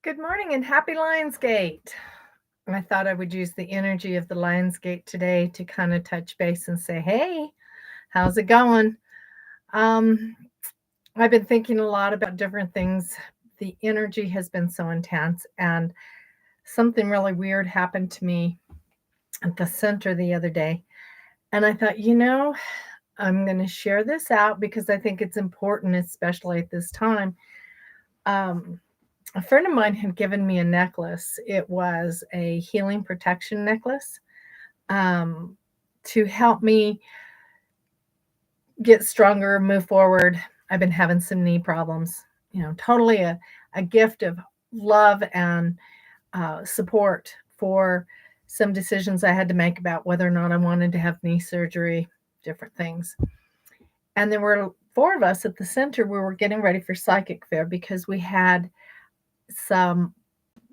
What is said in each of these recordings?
Good morning and happy Lionsgate. I thought I would use the energy of the Lionsgate today to kind of touch base and say, hey, how's it going? Um, I've been thinking a lot about different things. The energy has been so intense, and something really weird happened to me at the center the other day. And I thought, I'm going to share this out because I think it's important, especially at this time. Um, a friend of mine had given me a necklace. It was a healing protection necklace um, to help me get stronger, move forward. I've been having some knee problems, totally a gift of love and support for some decisions I had to make about whether or not I wanted to have knee surgery, different things. And there were four of us at the center. We were getting ready for psychic fair because we had some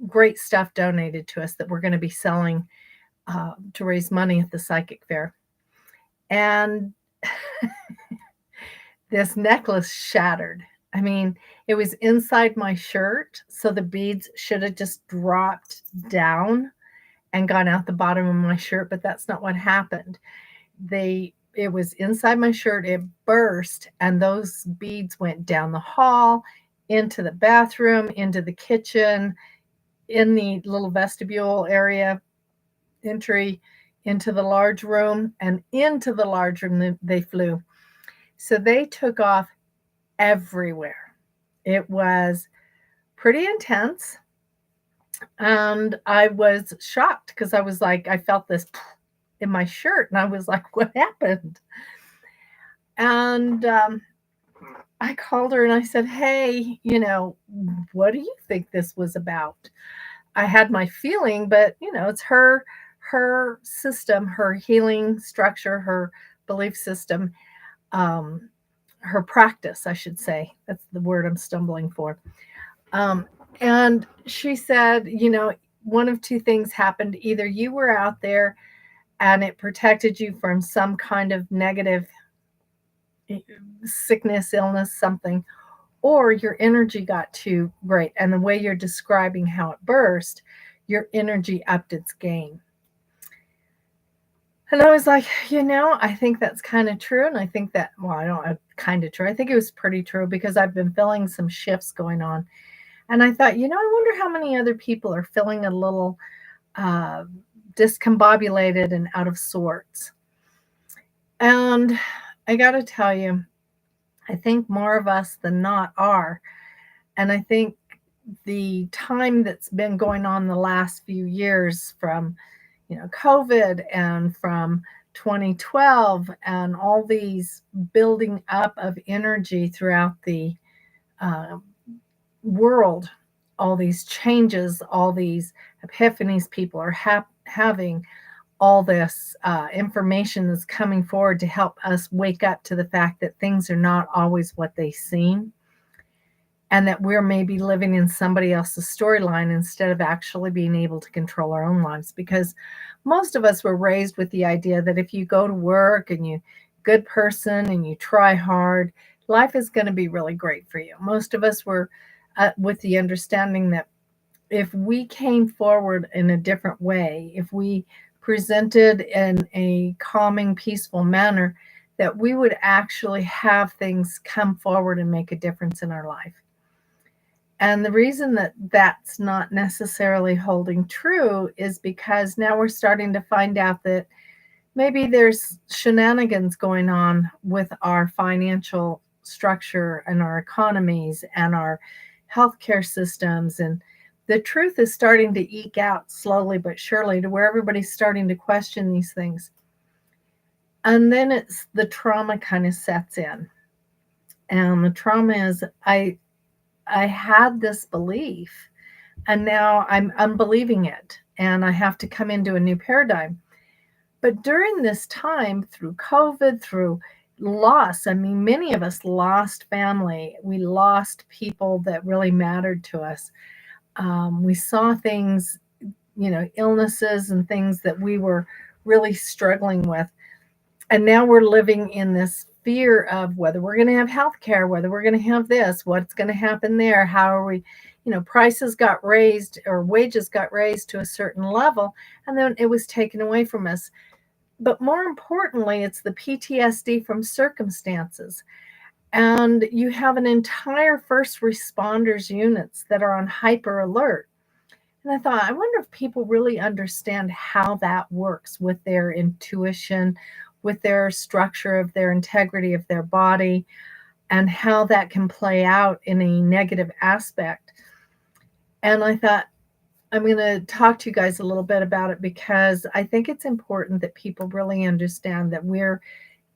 great stuff donated to us that we're going to be selling to raise money at the psychic fair. And this necklace shattered. I mean, it was inside my shirt, so the beads should have just dropped down and gone out the bottom of my shirt, but that's not what happened. It was inside my shirt, it burst, and those beads went down the hall, into the bathroom, into the kitchen, in the little vestibule area entry, into the large room, and into the large room they flew. So they took off everywhere. It was pretty intense. And I was shocked because I was like, I felt this in my shirt and I was like, what happened? And I called her and I said, hey, what do you think this was about? I had my feeling, but it's her system, her healing structure, her belief system, um, her practice, I should say. That's the word I'm stumbling for. Um, and she said, one of two things happened. Either you were out there and it protected you from some kind of negative sickness, illness, something, or your energy got too great. And the way you're describing how it burst, your energy upped its game. And I was like, I think that's kind of true. And I think that, well, I don't know, kind of true. I think it was pretty true because I've been feeling some shifts going on. And I thought, I wonder how many other people are feeling a little uh, discombobulated and out of sorts. And I got to tell you, I think more of us than not are. And I think the time that's been going on the last few years from, COVID and from 2012 and all these building up of energy throughout the uh, world, all these changes, all these epiphanies people are having, all this information that's coming forward to help us wake up to the fact that things are not always what they seem and that we're maybe living in somebody else's storyline instead of actually being able to control our own lives. Because most of us were raised with the idea that if you go to work and you good person and you try hard, life is going to be really great for you. Most of us were with the understanding that if we came forward in a different way, if we presented in a calming, peaceful manner, that we would actually have things come forward and make a difference in our life. And the reason that that's not necessarily holding true is because now we're starting to find out that maybe there's shenanigans going on with our financial structure and our economies and our healthcare systems. And the truth is starting to eke out slowly but surely to where everybody's starting to question these things. And then it's the trauma kind of sets in. And the trauma is I had this belief and now I'm unbelieving it and I have to come into a new paradigm. But during this time, through COVID, through loss, I mean, many of us lost family. We lost people that really mattered to us. We saw things, illnesses and things that we were really struggling with. And now we're living in this fear of whether we're going to have health care, whether we're going to have this, what's going to happen there, how are we, prices got raised or wages got raised to a certain level, and then it was taken away from us. But more importantly, it's the PTSD from circumstances. And you have an entire first responders units that are on hyper alert. And I thought, I wonder if people really understand how that works with their intuition, with their structure of their integrity of their body, and how that can play out in a negative aspect. And I thought, I'm going to talk to you guys a little bit about it because I think it's important that people really understand that we're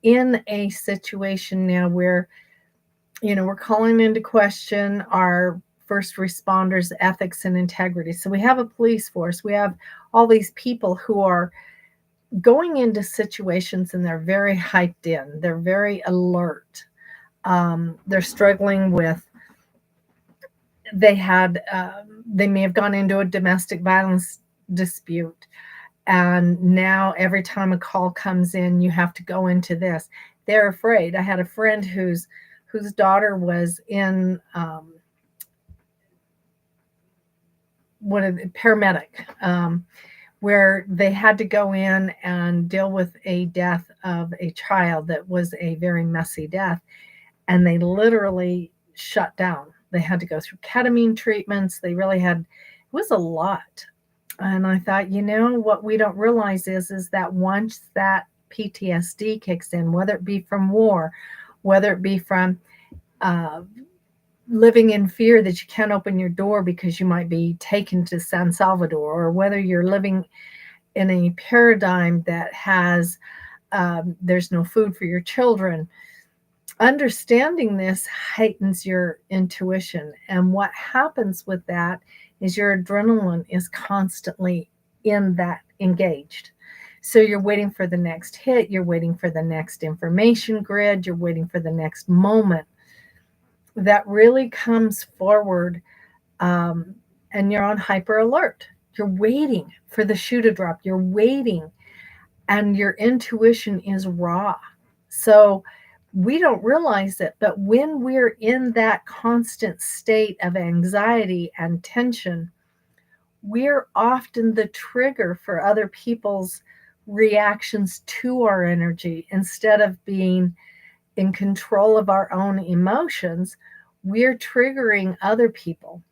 in a situation now where, we're calling into question our first responders' ethics and integrity. So we have a police force, we have all these people who are going into situations and they're very hyped in, they're very alert. They're struggling with, they may have gone into a domestic violence dispute. And now every time a call comes in, you have to go into this. They're afraid. I had a friend whose daughter was in paramedic, where they had to go in and deal with a death of a child that was a very messy death. And they literally shut down. They had to go through ketamine treatments. They really had, it was a lot. And I thought, what we don't realize is that once that PTSD kicks in, whether it be from war, whether it be from living in fear that you can't open your door because you might be taken to San Salvador, or whether you're living in a paradigm that has, there's no food for your children, understanding this heightens your intuition. And what happens with that is your adrenaline is constantly in that engaged. So you're waiting for the next hit, you're waiting for the next information grid, you're waiting for the next moment that really comes forward, and you're on hyper alert. You're waiting for the shoe to drop, you're waiting, and your intuition is raw. So we don't realize it, but when we're in that constant state of anxiety and tension, we're often the trigger for other people's reactions to our energy. Instead of being in control of our own emotions, we're triggering other people.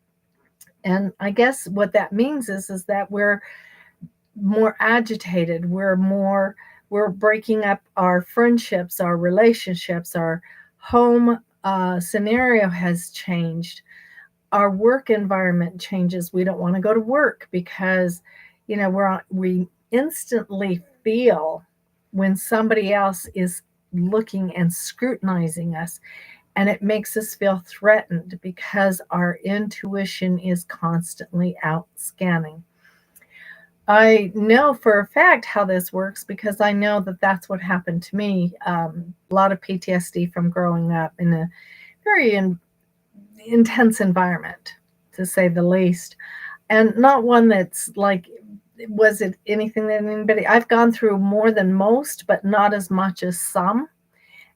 And I guess what that means is that we're more agitated, we're breaking up our friendships, our relationships, our home scenario has changed, our work environment changes. We don't want to go to work because, we instantly feel when somebody else is looking and scrutinizing us, and it makes us feel threatened because our intuition is constantly out scanning. I know for a fact how this works because I know that that's what happened to me. A lot of PTSD from growing up in a very intense environment, to say the least. And not one that's like, was it anything that anybody, I've gone through more than most, but not as much as some.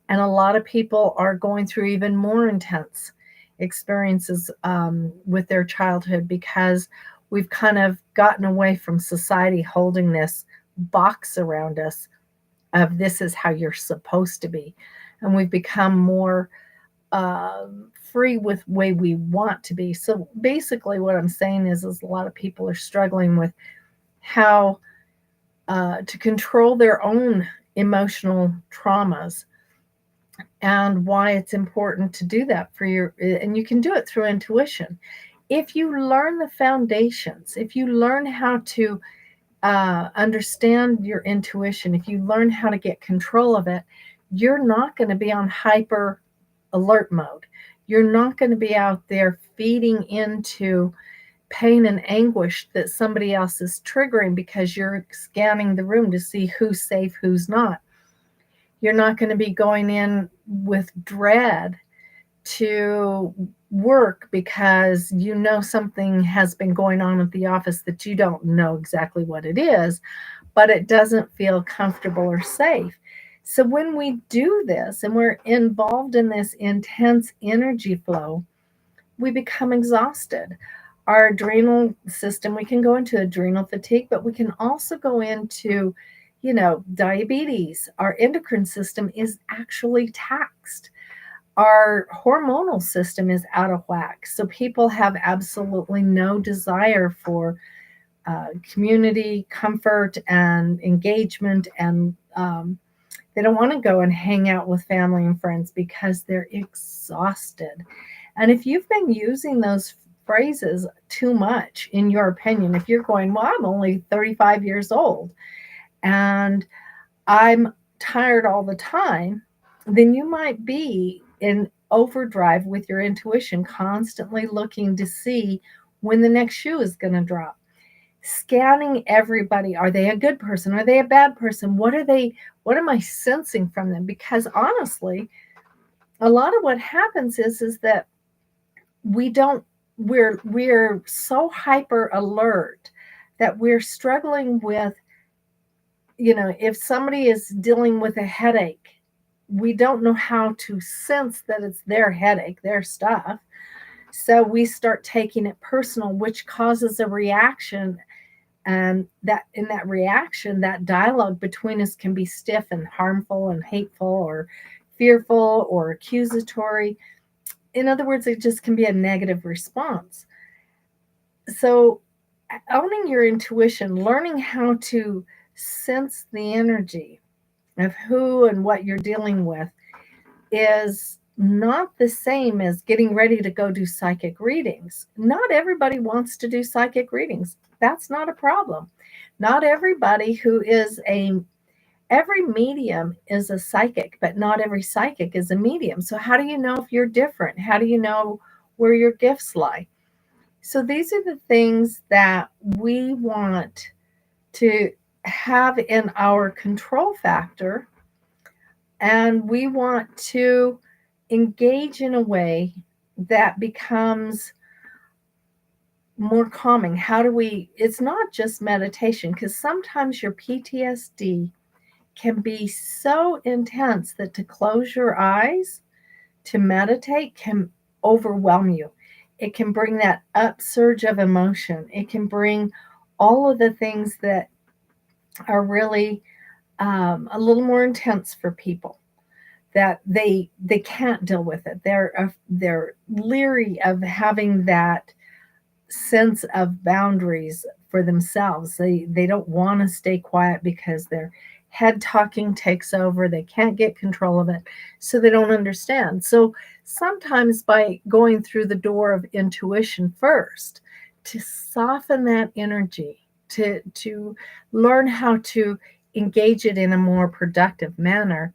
And a lot of people are going through even more intense experiences with their childhood because we've kind of gotten away from society holding this box around us of this is how you're supposed to be. And we've become more free with the way we want to be. So basically what I'm saying is a lot of people are struggling with how to control their own emotional traumas, and why it's important to do that and you can do it through intuition. If you learn the foundations, if you learn how to understand your intuition, if you learn how to get control of it, you're not going to be on hyper alert mode. You're not going to be out there feeding into pain and anguish that somebody else is triggering because you're scanning the room to see who's safe, who's not. You're not going to be going in with dread to work because something has been going on at the office that you don't know exactly what it is, but it doesn't feel comfortable or safe. So when we do this and we're involved in this intense energy flow, we become exhausted. Our adrenal system, we can go into adrenal fatigue, but we can also go into, diabetes. Our endocrine system is actually taxed. Our hormonal system is out of whack. So people have absolutely no desire for community, comfort, and engagement. And they don't want to go and hang out with family and friends because they're exhausted. And if you've been using those phrases too much, in your opinion, if you're going, well, I'm only 35 years old and I'm tired all the time, then you might be in overdrive with your intuition, constantly looking to see when the next shoe is going to drop. Scanning everybody. Are they a good person? Are they a bad person? What am I sensing from them? Because honestly, a lot of what happens is that we don't we're so hyper alert that we're struggling with, if somebody is dealing with a headache, we don't know how to sense that it's their headache, their stuff. So we start taking it personal, which causes a reaction. And that in that reaction, that dialogue between us can be stiff and harmful and hateful or fearful or accusatory. In other words, it just can be a negative response. So, owning your intuition, learning how to sense the energy of who and what you're dealing with is not the same as getting ready to go do psychic readings. Not everybody wants to do psychic readings. That's not a problem. Not everybody who is a every medium is a psychic, but not every psychic is a medium. So how do you know if you're different? How do you know where your gifts lie? So these are the things that we want to have in our control factor, and we want to engage in a way that becomes more calming. How do we, it's not just meditation, because sometimes your PTSD can be so intense that to close your eyes, to meditate, can overwhelm you. It can bring that upsurge of emotion. It can bring all of the things that are really a little more intense for people, that they can't deal with it. They're leery of having that sense of boundaries for themselves. They don't want to stay quiet because their head talking takes over. They can't get control of it, so they don't understand. So sometimes by going through the door of intuition first, to soften that energy, to learn how to engage it in a more productive manner,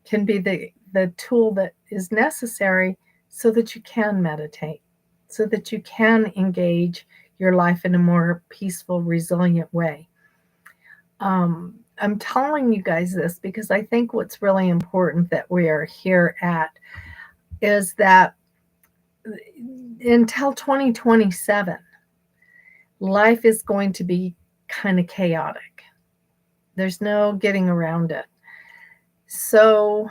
can be the tool that is necessary so that you can meditate, so that you can engage your life in a more peaceful, resilient way. I'm telling you guys this because I think what's really important that we are here at is that until 2027, life is going to be kind of chaotic. There's no getting around it. So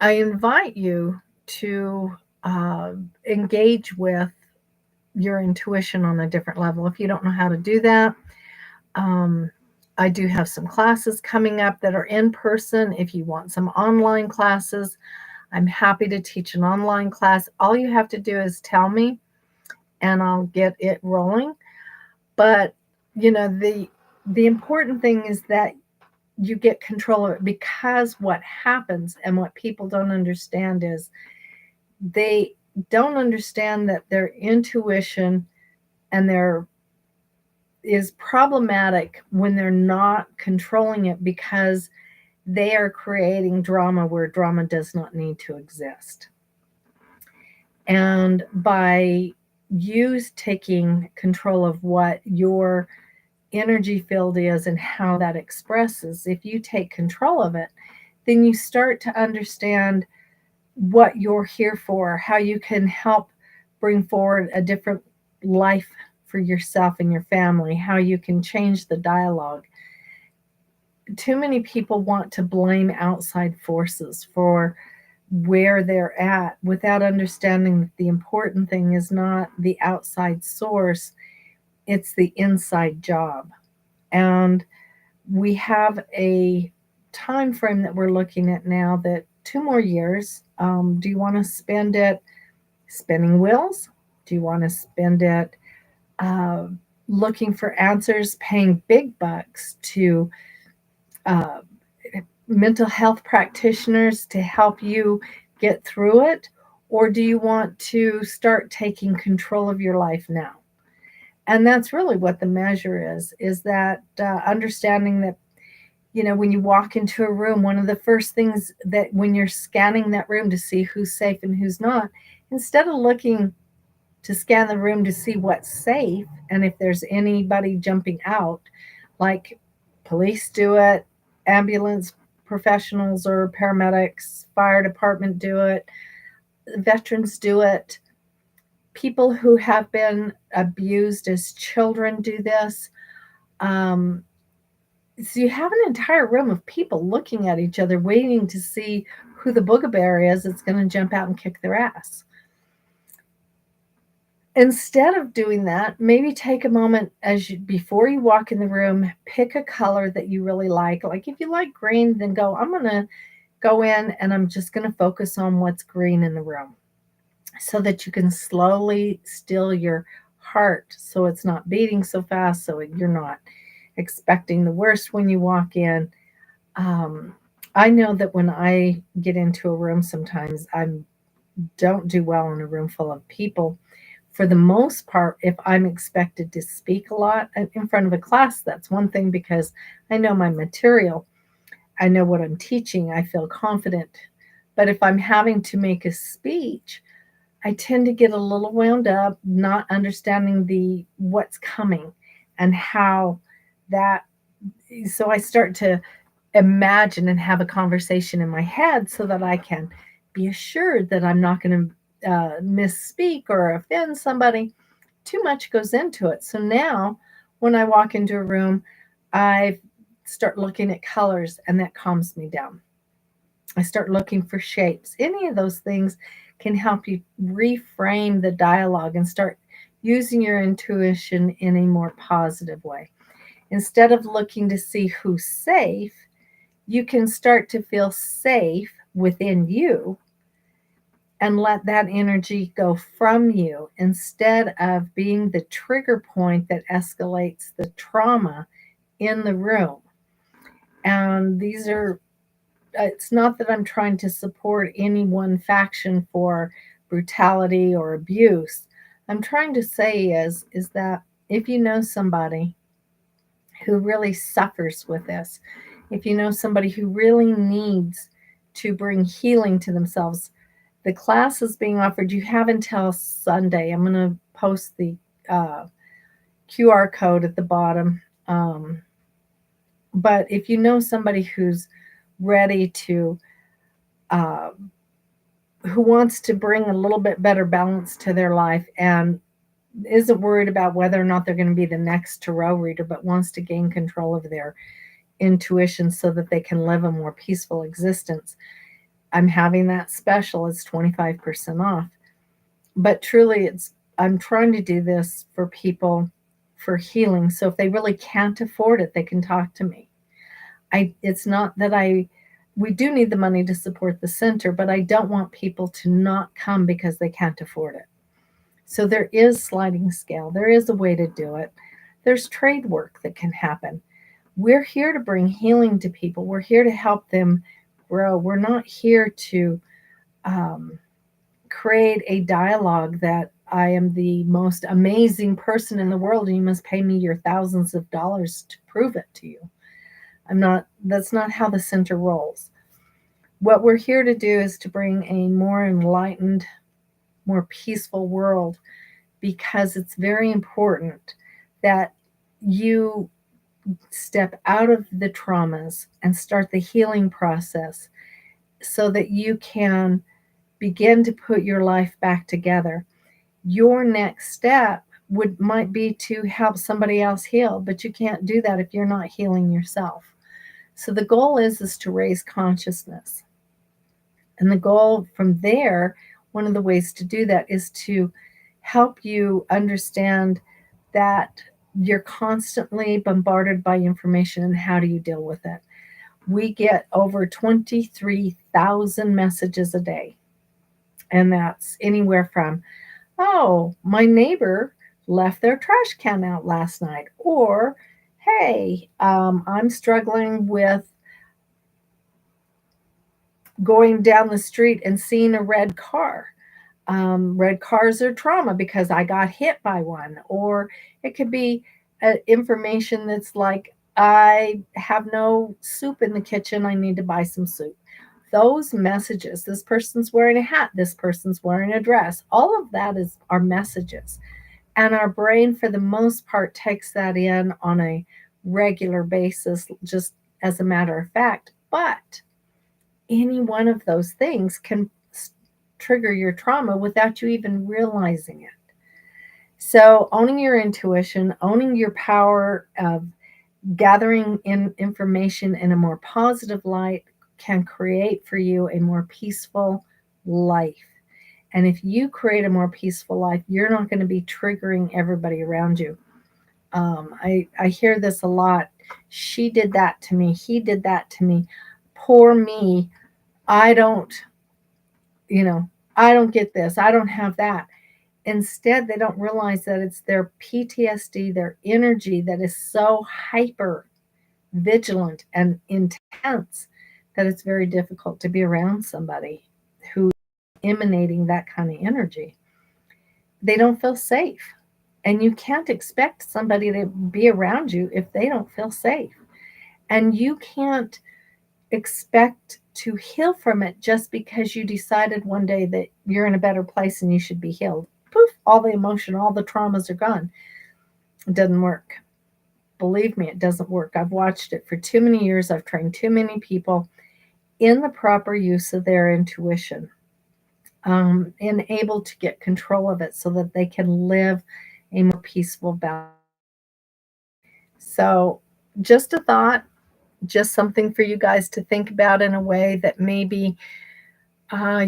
I invite you to engage with your intuition on a different level. If you don't know how to do that, um, I do have some classes coming up that are in person. If you want some online classes, I'm happy to teach an online class. All you have to do is tell me and I'll get it rolling. But the important thing is that you get control of it, because what happens and what people don't understand is they don't understand that their intuition and their is problematic when they're not controlling it, because they are creating drama where drama does not need to exist. And by you taking control of what your energy field is and how that expresses, if you take control of it, then you start to understand what you're here for, how you can help bring forward a different life for yourself and your family, how you can change the dialogue. too many people want to blame outside forces for where they're at without understanding that the important thing is not the outside source, it's the inside job. And we have a time frame that we're looking at now, that 2 more years. Do you want to spend it spinning wheels? Do you want to spend it uh, looking for answers, paying big bucks to uh, mental health practitioners to help you get through it? Or do you want to start taking control of your life now? And that's really what the measure is that understanding that, when you walk into a room, one of the first things that when you're scanning that room to see who's safe and who's not, instead of looking to scan the room to see what's safe and if there's anybody jumping out, like police do it, ambulance professionals or paramedics, fire department do it, veterans do it, people who have been abused as children do this. Um, so you have an entire room of people looking at each other, waiting to see who the booger bear is that's going to jump out and kick their ass. Instead of doing that, maybe take a moment before you walk in the room, pick a color that you really like. Like if you like green, then I'm going to go in and I'm just going to focus on what's green in the room so that you can slowly still your heart so it's not beating so fast, so you're not expecting the worst when you walk in. Um, I know that when I get into a room, sometimes I don't do well in a room full of people. For the most part, if I'm expected to speak a lot in front of a class, that's one thing because I know my material, I know what I'm teaching, I feel confident. But if I'm having to make a speech, I tend to get a little wound up, not understanding the what's coming and how that. So I start to imagine and have a conversation in my head so that I can be assured that I'm not going to misspeak or offend somebody. Too much goes into it. So now when I walk into a room, I start looking at colors and that calms me down. I start looking for shapes. Any of those things can help you reframe the dialogue and start using your intuition in a more positive way. Instead of looking to see who's safe, you can start to feel safe within you and let that energy go from you instead of being the trigger point that escalates the trauma in the room. And it's not that I'm trying to support any one faction for brutality or abuse. I'm trying to say is that if you know somebody who really suffers with this, if you know somebody who really needs to bring healing to themselves, the class is being offered. You have until Sunday. I'm going to post the uh, QR code at the bottom. But if you know somebody who's ready to, uh, who wants to bring a little bit better balance to their life and isn't worried about whether or not they're going to be the next tarot reader, but wants to gain control of their intuition so that they can live a more peaceful existence, I'm having that special. It's 25% off. But truly, I'm trying to do this for people for healing. So if they really can't afford it, they can talk to me. It's not that we do need the money to support the center, but I don't want people to not come because they can't afford it. So there is sliding scale. There is a way to do it. There's trade work that can happen. We're here to bring healing to people. We're here to help them grow. We're not here to um, create a dialogue that I am the most amazing person in the world and you must pay me your thousands of dollars to prove it to you. That's not how the center rolls. What we're here to do is to bring a more enlightened, more peaceful world because it's very important that you step out of the traumas and start the healing process so that you can begin to put your life back together. Your next step might be to help somebody else heal, but you can't do that if you're not healing yourself. So the goal is to raise consciousness. And the goal from there, one of the ways to do that is to help you understand that you're constantly bombarded by information and how do you deal with it. We get over 23,000 messages a day. And that's anywhere from, oh, my neighbor left their trash can out last night. Or, hey, I'm struggling with going down the street and seeing a red car. Red cars are trauma because I got hit by one. Or it could be information that's like, I have no soup in the kitchen. I need to buy some soup. Those messages, this person's wearing a hat, this person's wearing a dress, all of that is our messages. And our brain, for the most part, takes that in on a regular basis, just as a matter of fact. But any one of those things can trigger your trauma without you even realizing it. So, owning your intuition, owning your power of gathering in information in a more positive light can create for you a more peaceful life. And if you create a more peaceful life, you're not going to be triggering everybody around you. I hear this a lot. She did that to me. He did that to me. Poor me. I don't, you know, I don't get this. I don't have that. Instead, they don't realize that it's their PTSD, their energy that is so hyper vigilant and intense that it's very difficult to be around somebody who's emanating that kind of energy. They don't feel safe. And you can't expect somebody to be around you if they don't feel safe. And you can't expect to heal from it just because you decided one day that you're in a better place and you should be healed. Poof, all the emotion, all the traumas are gone. It doesn't work. Believe me, it doesn't work. I've watched it for too many years. I've trained too many people in the proper use of their intuition, and able to get control of it so that they can live a more peaceful balance. So, just a thought, just something for you guys to think about in a way that maybe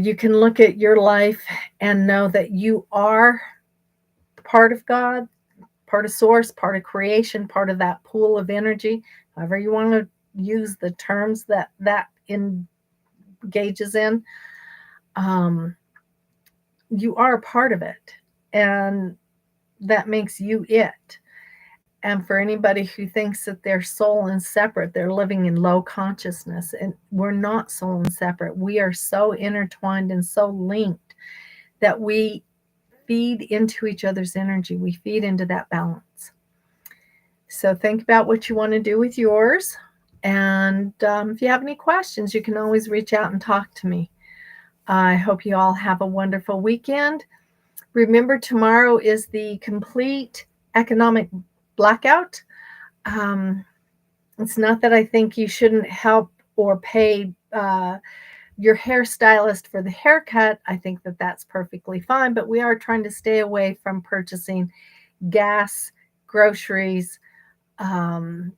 you can look at your life and know that you are part of God, part of source, part of creation, part of that pool of energy, however you want to use the terms that engages in. Um, you are a part of it, and that makes you it. And for anybody who thinks that they're soul and separate, they're living in low consciousness. And we're not soul and separate. We are so intertwined and so linked that we feed into each other's energy. We feed into that balance. So think about what you want to do with yours. And if you have any questions, you can always reach out and talk to me. I hope you all have a wonderful weekend. Remember, tomorrow is the complete economic blackout. It's not that I think you shouldn't help or pay your hairstylist for the haircut. I think that that's perfectly fine, but we are trying to stay away from purchasing gas, groceries, um,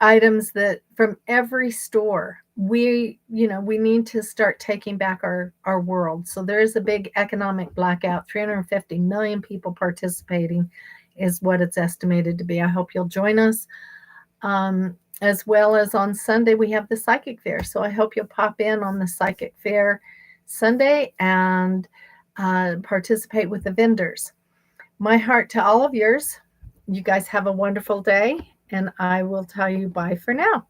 items that from every store. We need to start taking back our world. So there is a big economic blackout. 350 million people participating is what it's estimated to be. I hope you'll join us. As well as on Sunday, we have the psychic fair. So I hope you'll pop in on the psychic fair Sunday and participate with the vendors. My heart to all of yours. You guys have a wonderful day, and I will tell you bye for now.